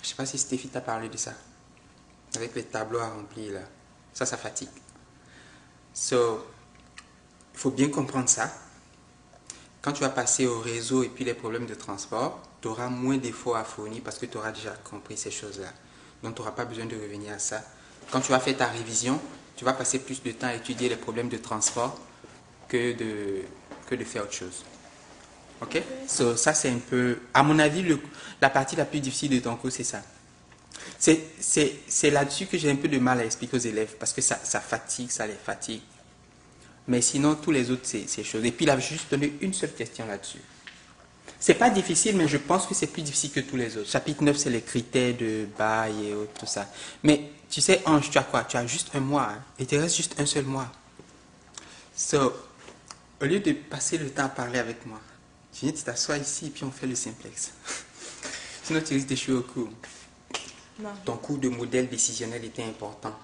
Je sais pas si Stéphie t'a parlé de ça. Avec les tableaux à remplir là. Ça fatigue. So, il faut bien comprendre ça. Quand tu vas passer au réseau et puis les problèmes de transport, tu auras moins d'efforts à fournir parce que tu auras déjà compris ces choses-là. Donc, tu n'auras pas besoin de revenir à ça. Quand tu vas faire ta révision, tu vas passer plus de temps à étudier les problèmes de transport que de faire autre chose. Ok? So, ça, c'est un peu... À mon avis, la partie la plus difficile de ton cours, c'est ça. C'est là-dessus que j'ai un peu de mal à expliquer aux élèves parce que ça fatigue, ça les fatigue. Mais sinon, tous les autres, c'est chose. Et puis, il a juste donné une seule question là-dessus. C'est pas difficile, mais je pense que c'est plus difficile que tous les autres. Chapitre 9, c'est les critères de bail et autres, tout ça. Mais tu sais, Ange, tu as quoi? Tu as juste un mois. Hein? Il te reste juste un seul mois. So, au lieu de passer le temps à parler avec moi, tu viens, tu t'assois ici et puis on fait le simplex. Sinon, tu risques d'échouer au cours. Non. Ton cours de modèle décisionnel était important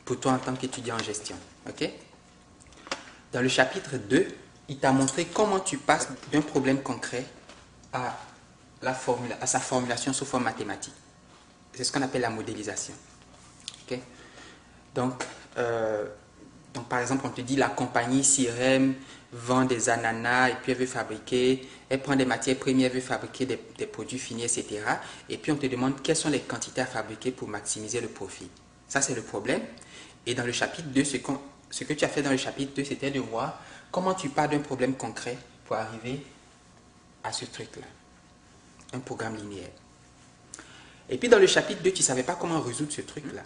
pour toi en tant qu'étudiant en gestion. Ok? Dans le chapitre 2, il t'a montré comment tu passes d'un problème concret à sa formulation sous forme mathématique. C'est ce qu'on appelle la modélisation. Okay? Donc, par exemple, on te dit la compagnie Sirem vend des ananas et puis elle prend des matières premières, elle veut fabriquer des produits finis, etc. Et puis on te demande quelles sont les quantités à fabriquer pour maximiser le profit. Ça, c'est le problème. Et dans le chapitre 2, ce que tu as fait dans le chapitre 2, c'était de voir comment tu pars d'un problème concret pour arriver à ce truc-là. Un programme linéaire. Et puis dans le chapitre 2, tu ne savais pas comment résoudre ce truc-là.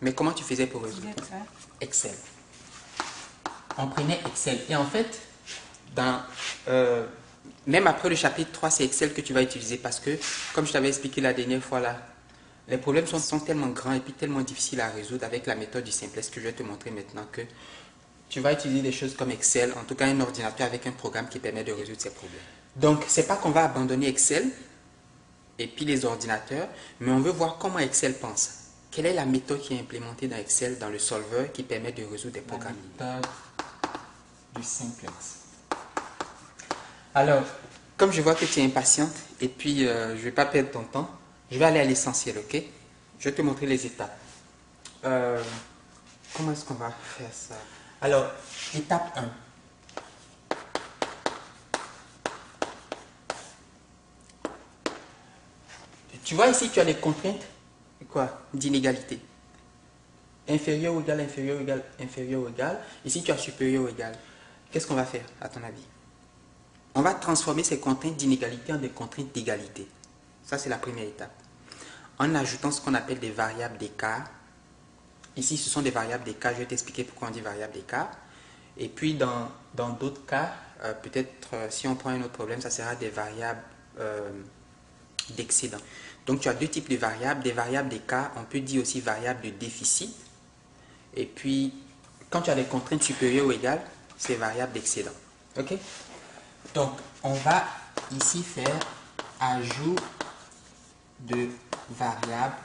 Mais comment tu faisais pour résoudre? Excel. On prenait Excel. Et en fait, même après le chapitre 3, c'est Excel que tu vas utiliser parce que, comme je t'avais expliqué la dernière fois là, les problèmes sont tellement grands et puis tellement difficiles à résoudre avec la méthode du simplex que je vais te montrer maintenant que tu vas utiliser des choses comme Excel, en tout cas un ordinateur avec un programme qui permet de résoudre ces problèmes. Donc, c'est pas qu'on va abandonner Excel et puis les ordinateurs, mais on veut voir comment Excel pense. Quelle est la méthode qui est implémentée dans Excel, dans le solver, qui permet de résoudre des programmes? La méthode du simplex. Alors, comme je vois que tu es impatiente et puis je ne vais pas perdre ton temps, je vais aller à l'essentiel, ok? Je vais te montrer les étapes. Comment est-ce qu'on va faire ça? Alors, étape 1. Tu vois ici, tu as les contraintes d'inégalité. Inférieur ou égal, inférieur ou égal, inférieur ou égal. Ici, tu as supérieur ou égal. Qu'est-ce qu'on va faire, à ton avis? On va transformer ces contraintes d'inégalité en des contraintes d'égalité. Ça, c'est la première étape. En ajoutant ce qu'on appelle des variables d'écart. Ici, ce sont des variables d'écart. Je vais t'expliquer pourquoi on dit variables d'écart. Et puis, dans d'autres cas, peut-être si on prend un autre problème, ça sera des variables d'excédent. Donc, tu as deux types de variables. Des variables d'écart, on peut dire aussi variables de déficit. Et puis, quand tu as des contraintes supérieures ou égales, c'est variable d'excédent. OK? Donc, on va ici faire ajout de variables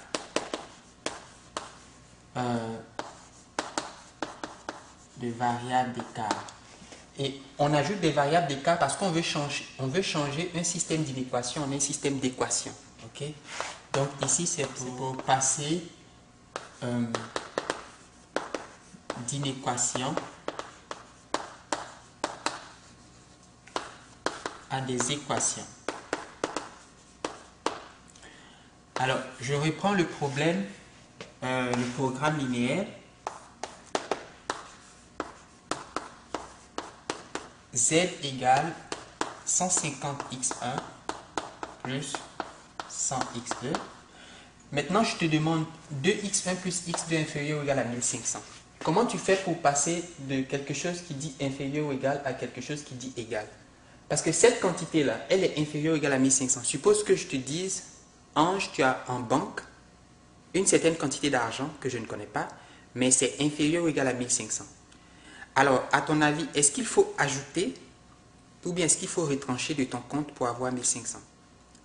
d'écart. Et on ajoute des variables d'écart parce qu'on veut changer un système d'inéquation en un système d'équation. OK? Donc, ici, c'est pour passer d'inéquation à des équations. Alors, je reprends le problème, le programme linéaire. Z égale 150x1 plus 100x2. Maintenant, je te demande 2x1 plus x2 inférieur ou égal à 1500. Comment tu fais pour passer de quelque chose qui dit inférieur ou égal à quelque chose qui dit égal? Parce que cette quantité-là, elle est inférieure ou égale à 1500. Suppose que je te dise, Ange, tu as en banque une certaine quantité d'argent que je ne connais pas, mais c'est inférieur ou égal à 1500. Alors, à ton avis, est-ce qu'il faut ajouter ou bien est-ce qu'il faut retrancher de ton compte pour avoir 1500?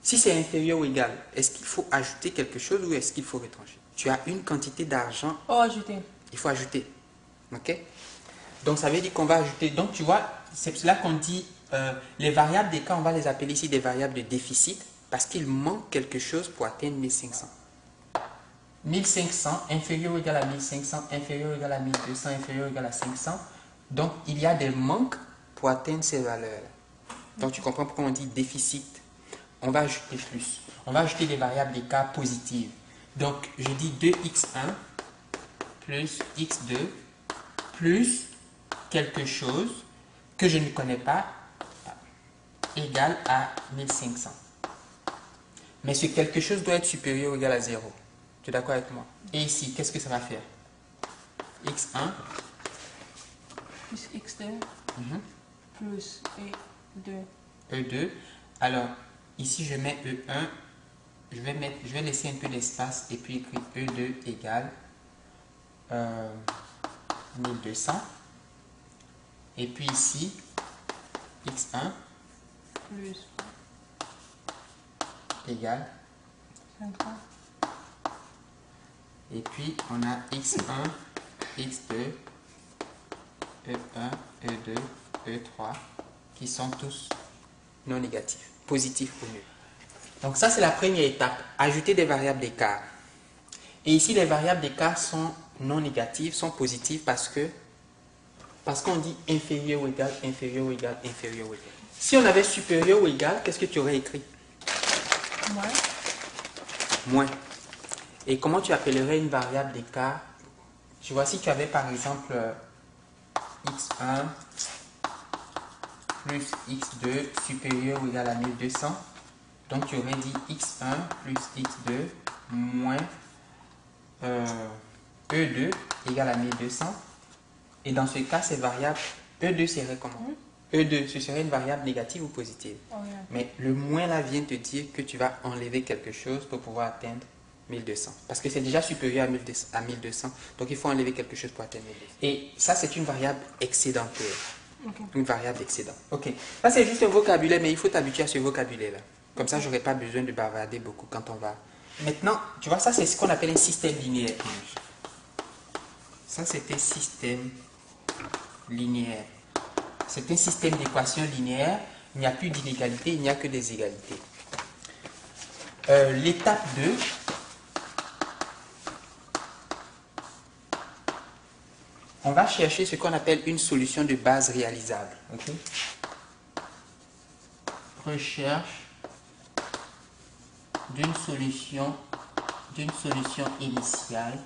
Si c'est inférieur ou égal, est-ce qu'il faut ajouter quelque chose ou est-ce qu'il faut retrancher? Tu as une quantité d'argent. Oh, ajouter. Il faut ajouter. OK? Donc, ça veut dire qu'on va ajouter. Donc, tu vois, c'est cela qu'on dit les variables d'écart, on va les appeler ici des variables de déficit. parce qu'il manque quelque chose pour atteindre 1500. 1500 inférieur ou égal à 1500, inférieur ou égal à 1200, inférieur ou égal à 500. Donc, il y a des manques pour atteindre ces valeurs. Donc, tu comprends pourquoi on dit déficit. On va ajouter plus. On va ajouter des variables d'écart positives. Donc, je dis 2x1 plus x2 plus quelque chose que je ne connais pas égal à 1500. Mais ce quelque chose doit être supérieur ou égal à 0. Tu es d'accord avec moi? Et ici, qu'est-ce que ça va faire? x1 plus x2 plus e2. E2. Alors, ici, je mets E1. Je vais laisser un peu d'espace et puis écrire E2 égale 1200. Et puis ici, x1 Plus égale 500. et puis on a x1, x2, E1, E2, E3 qui sont tous non négatifs, positifs ou nuls. Donc ça c'est la première étape, ajouter des variables d'écart. Et ici les variables d'écart sont non négatives, sont positives parce qu'on dit inférieur ou égal, inférieur ou égal, inférieur ou égal. Si on avait supérieur ou égal, qu'est-ce que tu aurais écrit? Moins. Moins. Et comment tu appellerais une variable d'écart? Tu vois, si tu avais par exemple x1 plus x2 supérieur ou égal à 1200, donc tu aurais dit x1 plus x2 moins e2 égale à 1200. Et dans ce cas, ces variables, e2 serait comment? E2, ce serait une variable négative ou positive? Oh, yeah. Mais le moins là vient te dire que tu vas enlever quelque chose pour pouvoir atteindre 1200. Parce que c'est déjà supérieur à 1200. Donc il faut enlever quelque chose pour atteindre 1200. Et ça, c'est une variable excédentaire. Okay. Une variable excédent. Ok. Ça, c'est juste un vocabulaire, mais il faut t'habituer à ce vocabulaire-là. Comme ça, je n'aurai pas besoin de bavarder beaucoup quand on va. Maintenant, tu vois, ça, c'est ce qu'on appelle un système linéaire. Ça, c'est un système linéaire. C'est un système d'équations linéaires. Il n'y a plus d'inégalité, il n'y a que des égalités. L'étape 2, on va chercher ce qu'on appelle une solution de base réalisable. Okay? Recherche d'une solution initiale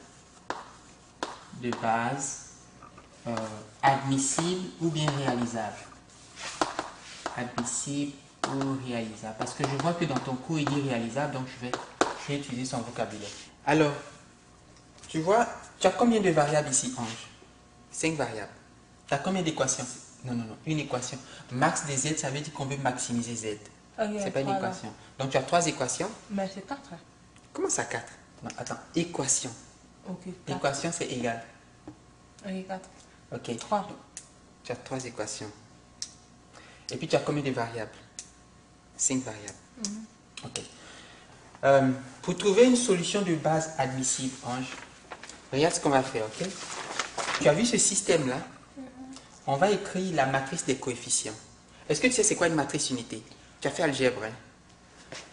de base admissible ou bien réalisable. Admissible ou réalisable. Parce que je vois que dans ton cours il dit réalisable, donc je vais utiliser son vocabulaire. Alors, tu vois, tu as combien de variables ici, Ange? 5 variables. Tu as combien d'équations? Non, une équation. Max des Z, ça veut dire qu'on veut maximiser Z. Okay, C'est pas une équation. Donc tu as 3 équations. Mais c'est 4. Comment ça 4? Non, attends, équation. Ok. Équation c'est égal. Ok, 4. Ok. 3. Tu as 3 équations. Et puis tu as combien de variables? 5 variables. Ok. Pour trouver une solution de base admissible, Ange, regarde ce qu'on va faire, ok? Tu as vu ce système-là? On va écrire la matrice des coefficients. Est-ce que tu sais c'est quoi une matrice unité? Tu as fait algèbre, hein?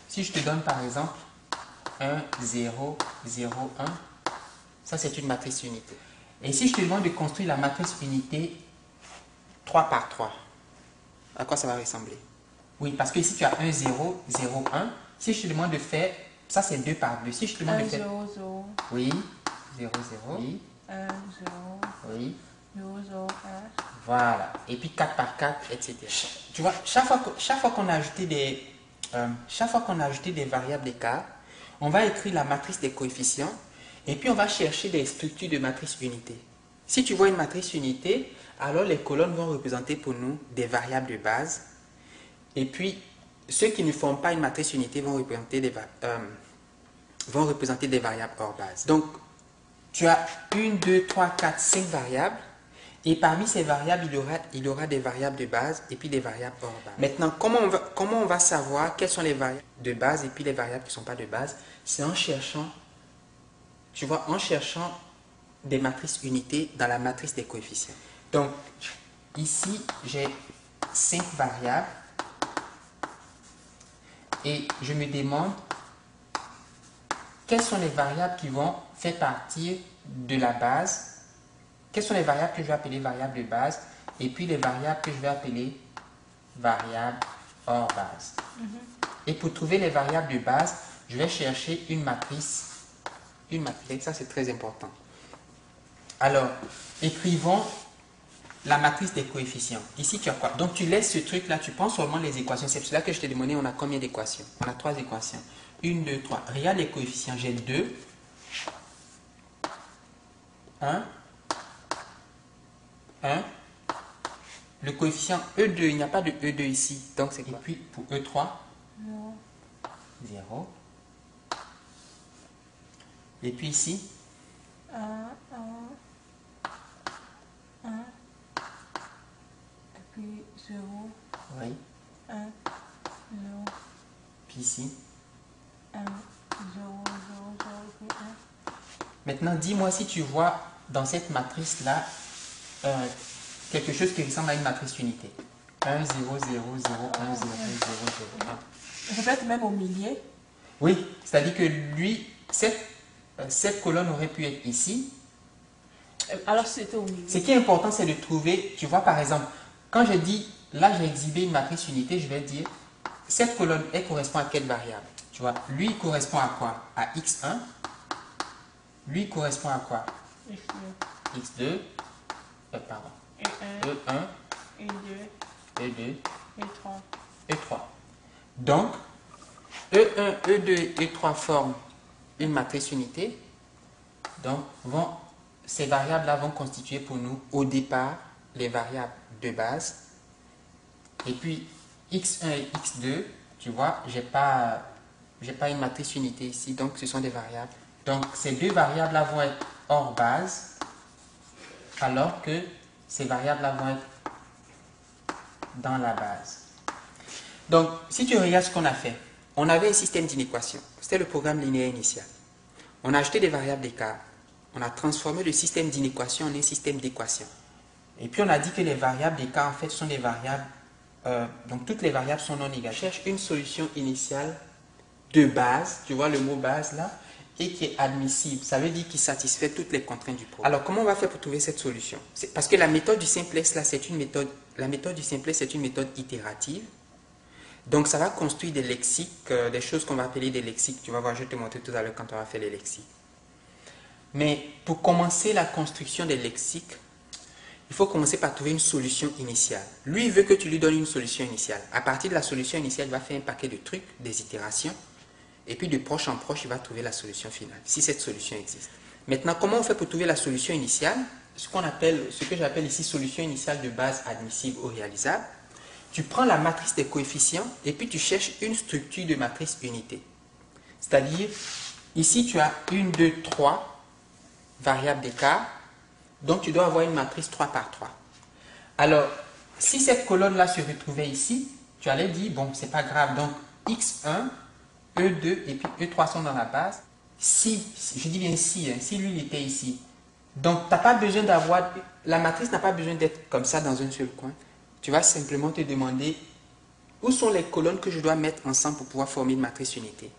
Si je te donne par exemple 1, 0, 0, 1, ça c'est une matrice unité. Et si je te demande de construire la matrice unité 3 par 3, à quoi ça va ressembler? Oui, parce que ici tu as 1, 0, 0, 1. Si je te demande de faire, ça c'est 2 par 2. Si je te demande 1, de faire... 0, 0. Oui, 0, 0. Oui. 1, 0. Oui. 0, 0, 1. Voilà. Et puis 4 par 4, etc. Tu vois, chaque fois qu'on a ajouté des variables d'écart, on va écrire la matrice des coefficients et puis on va chercher des structures de matrice unité. Si tu vois une matrice unité, alors les colonnes vont représenter pour nous des variables de base. Et puis, ceux qui ne forment pas une matrice unité vont représenter des variables hors base. Donc, tu as 1, 2, 3, 4, 5 variables. Et parmi ces variables, il y aura des variables de base et puis des variables hors base. Maintenant, comment on va savoir quelles sont les variables de base et puis les variables qui ne sont pas de base? C'est en cherchant, tu vois, en cherchant des matrices unités dans la matrice des coefficients. Donc, ici, j'ai 5 variables. et je me demande quelles sont les variables qui vont faire partie de la base, quelles sont les variables que je vais appeler variables de base, et puis les variables que je vais appeler variables hors base. Et pour trouver les variables de base, je vais chercher une matrice. Une matrice, ça c'est très important. Alors, écrivons la matrice des coefficients. Ici, tu as quoi? Donc, tu laisses ce truc-là, tu prends seulement les équations. C'est pour cela que je t'ai demandé, on a combien d'équations? On a 3 équations. 1, 2, 3. Regarde les coefficients. J'ai 2, 1, 1. Le coefficient E2, il n'y a pas de E2 ici. Donc, c'est quoi? Et puis, pour E3, 0. Et puis ici, 1, 1, 1. Et puis 0, oui. 1, 0, Puis ici. 1, 0, 0, 0, et puis 1. Maintenant, dis-moi si tu vois dans cette matrice-là quelque chose qui ressemble à une matrice unité. 1, 0, 0, 0, 1, 0, 0, 0, 1. Ça peut être même au milieu. Oui, c'est-à-dire que lui, cette colonne aurait pu être ici. Alors c'était au milieu. Ce qui est important, c'est de trouver, tu vois par exemple, quand je dis, là j'ai exhibé une matrice unité, je vais dire, cette colonne, elle correspond à quelle variable? Tu vois, lui il correspond à quoi? À x1. Lui il correspond à quoi? x2. Pardon. E1, E2, E2, E3. E3. Donc, E1, E2 et E3 forment une matrice unité. Donc, ces variables-là vont constituer pour nous, au départ, les variables de base. Et puis, x1 et x2, tu vois, j'ai pas une matrice unité ici, donc ce sont des variables. Donc, ces deux variables-là vont être hors base, alors que ces variables-là vont être dans la base. Donc, si tu regardes ce qu'on a fait, on avait un système d'inéquation. C'était le programme linéaire initial. On a ajouté des variables d'écart. On a transformé le système d'inéquation en un système d'équation. Et puis, on a dit que les variables d'écart, en fait, sont des variables... donc, toutes les variables sont non négatives. Je cherche une solution initiale de base, tu vois le mot base là, et qui est admissible. Ça veut dire qu'il satisfait toutes les contraintes du programme. Alors, comment on va faire pour trouver cette solution? Parce que la méthode du simplex, là, c'est une méthode... La méthode du simplex, c'est une méthode itérative. Donc, ça va construire des lexiques, des choses qu'on va appeler des lexiques. Tu vas voir, je vais te montrer tout à l'heure quand on va faire les lexiques. Mais pour commencer la construction des lexiques, il faut commencer par trouver une solution initiale. Lui, il veut que tu lui donnes une solution initiale. À partir de la solution initiale, il va faire un paquet de trucs, des itérations. Et puis, de proche en proche, il va trouver la solution finale, si cette solution existe. Maintenant, comment on fait pour trouver la solution initiale? Ce que j'appelle ici solution initiale de base admissible ou réalisable. Tu prends la matrice des coefficients et puis tu cherches une structure de matrice unité. C'est-à-dire, ici tu as 1, 2, 3 variables d'écart. Donc tu dois avoir une matrice 3 par 3. Alors, si cette colonne-là se retrouvait ici, tu allais dire, bon, c'est pas grave. Donc, x1, E2 et puis E3 sont dans la base. Si, je dis bien si, si lui il était ici. Donc, tu n'as pas besoin d'avoir, la matrice n'a pas besoin d'être comme ça dans un seul coin. Tu vas simplement te demander où sont les colonnes que je dois mettre ensemble pour pouvoir former une matrice unité.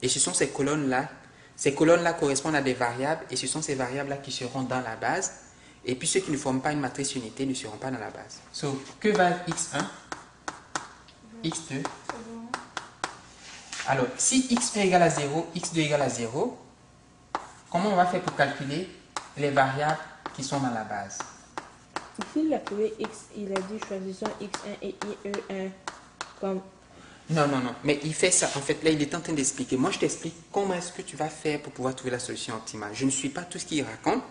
Et ce sont ces colonnes-là. Ces colonnes-là correspondent à des variables et ce sont ces variables-là qui seront dans la base. Et puis ceux qui ne forment pas une matrice unité ne seront pas dans la base. So, que va x1, x2? Alors, si x1 égale à 0, x2 égale à 0, comment on va faire pour calculer les variables qui sont dans la base? Ici, il a trouvé X, il a dit choisissons X1 et IE1 comme... Non, non, non. Mais il fait ça. En fait, là, il est en train d'expliquer. Moi, je t'explique comment est-ce que tu vas faire pour pouvoir trouver la solution optimale. Je ne suis pas tout ce qu'il raconte.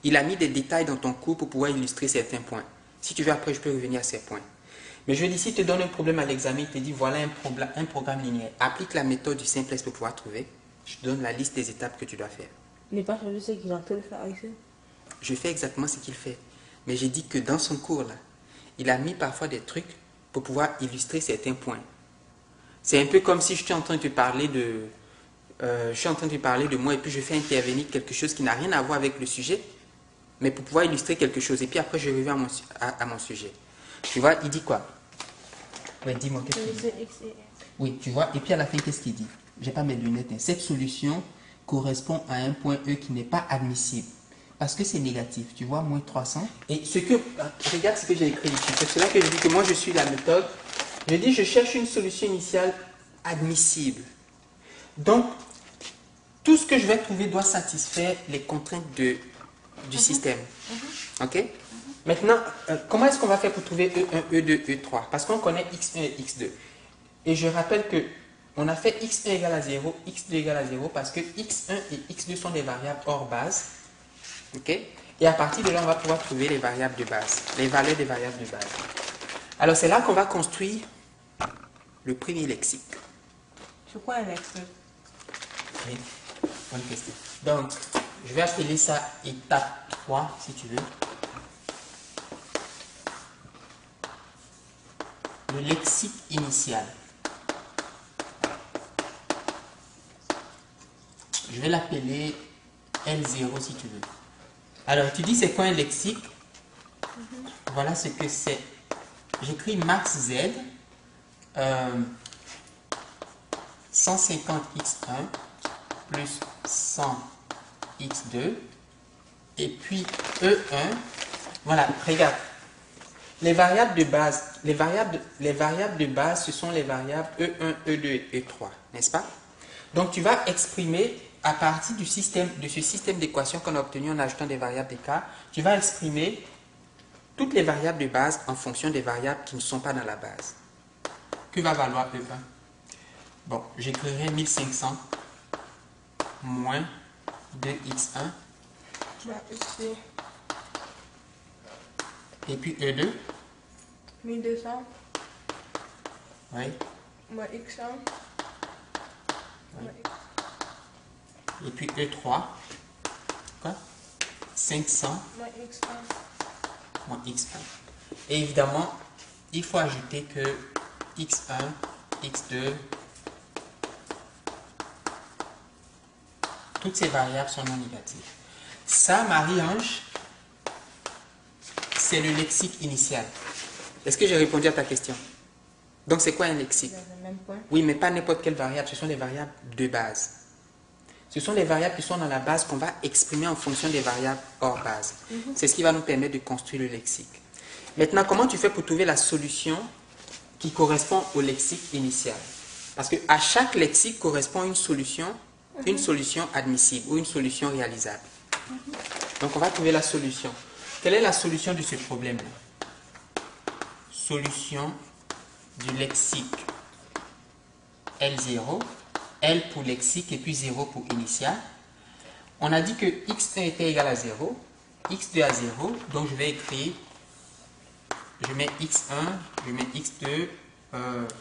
Il a mis des détails dans ton cours pour pouvoir illustrer certains points. Si tu veux, après, je peux revenir à ces points. Mais je dis, si tu te donne un problème à l'examen, il te dit, voilà un programme linéaire. Applique la méthode du simplex pour pouvoir trouver. Je te donne la liste des étapes que tu dois faire. Il n'est pas choisi ce qu'il est en train de faire ici. Je fais exactement ce qu'il fait. Mais j'ai dit que dans son cours, là, il a mis parfois des trucs pour pouvoir illustrer certains points. C'est un peu comme si je suis en train de te parler de moi et puis je fais intervenir quelque chose qui n'a rien à voir avec le sujet, mais pour pouvoir illustrer quelque chose. Et puis après, je reviens à mon sujet. Tu vois, il dit quoi? Ouais, dis-moi, qu'est-ce qu'il dit? Choisissez X et Y. Oui, tu vois, et puis à la fin, qu'est-ce qu'il dit? J'ai pas mes lunettes. Hein. Cette solution correspond à un point E qui n'est pas admissible. Parce que c'est négatif, tu vois, moins 300. Et ce que, regarde ce que j'ai écrit ici. C'est cela que je dis que moi, je suis la méthode. Je dis, je cherche une solution initiale admissible. Donc, tout ce que je vais trouver doit satisfaire les contraintes du système. OK? Maintenant, comment est-ce qu'on va faire pour trouver E1, E2, E3? Parce qu'on connaît X1 et X2. Et je rappelle que on a fait X1 égale à 0, X2 égale à 0 parce que X1 et X2 sont des variables hors base. OK? Et à partir de là, on va pouvoir trouver les variables de base, les valeurs des variables de base. Alors, c'est là qu'on va construire le premier lexique. C'est quoi un lexique? Oui, bonne question. Donc, je vais appeler ça étape 3, si tu veux. Le lexique initial. Je vais l'appeler L0 si tu veux. Alors, tu dis c'est quoi un lexique? Voilà ce que c'est. J'écris max Z 150x1 plus 100x2 et puis E1. Voilà, regarde. Les variables de base, les variables de base, ce sont les variables E1, E2 et E3, n'est-ce pas? Donc, tu vas exprimer à partir de ce système d'équations qu'on a obtenu en ajoutant des variables d'écart, tu vas exprimer toutes les variables de base en fonction des variables qui ne sont pas dans la base. Que va valoir E1? Bon, j'écrirai 1500 moins 2x1 Bah, ici, et puis E2, 1200 oui, moins X1 moins X. et puis E3, quoi? 500 Moins X1. moins x1. Et évidemment, il faut ajouter que x1, x2, toutes ces variables sont non négatives. Ça, Marie-Ange, c'est le lexique initial. Est-ce que j'ai répondu à ta question? Donc, c'est quoi un lexique? Dans le même point. Oui, mais pas n'importe quelle variable, ce sont des variables de base. Ce sont les variables qui sont dans la base qu'on va exprimer en fonction des variables hors base. C'est ce qui va nous permettre de construire le lexique. Maintenant, comment tu fais pour trouver la solution qui correspond au lexique initial? Parce qu'à chaque lexique correspond une solution admissible ou une solution réalisable. Donc, on va trouver la solution. Quelle est la solution de ce problème-là? Solution du lexique L0, L pour lexique et puis 0 pour initial. On a dit que x1 était égal à 0, x2 à 0, donc je vais écrire, je mets x1, je mets x2,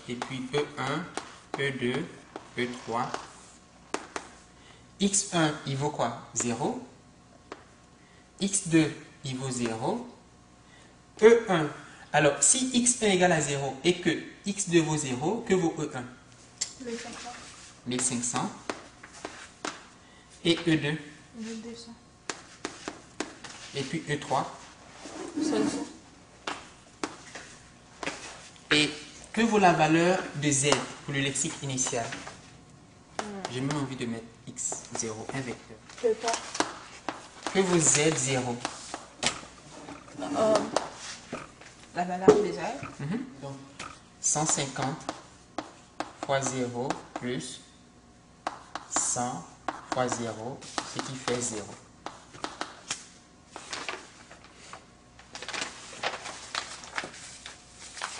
et puis E1, E2, E3. x1, il vaut quoi? 0. x2, il vaut 0. E1, alors si x1 égale à 0 et que x2 vaut 0, que vaut E1? 1500. Et E2? 1200. Et puis E3? 500. Et que vaut la valeur de Z pour le lexique initial? J'ai même envie de mettre x0, un vecteur. C'est pas. Que vaut Z0? La valeur des ailes. Donc, 150 fois 0 plus 100 fois 0, ce qui fait 0.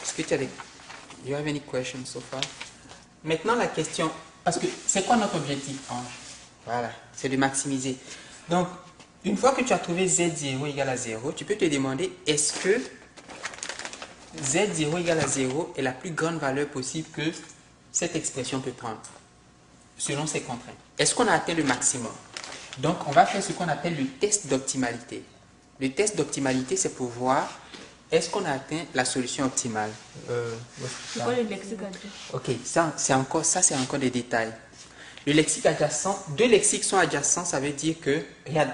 Est-ce que tu as des... Do you have any questions so far? Maintenant, la question... Parce que c'est quoi notre objectif, Ange? Voilà, c'est de maximiser. Donc, une fois que tu as trouvé Z0 égale à 0, tu peux te demander est-ce que Z0 égale à 0 est la plus grande valeur possible que cette expression peut prendre, selon ses contraintes. Est-ce qu'on a atteint le maximum? Donc, on va faire ce qu'on appelle le test d'optimalité. Le test d'optimalité, c'est pour voir est-ce qu'on a atteint la solution optimale. C'est quoi le lexique adjacent? Ok, ça c'est encore des détails. Le lexique adjacent, deux lexiques sont adjacents, ça veut dire que, regarde,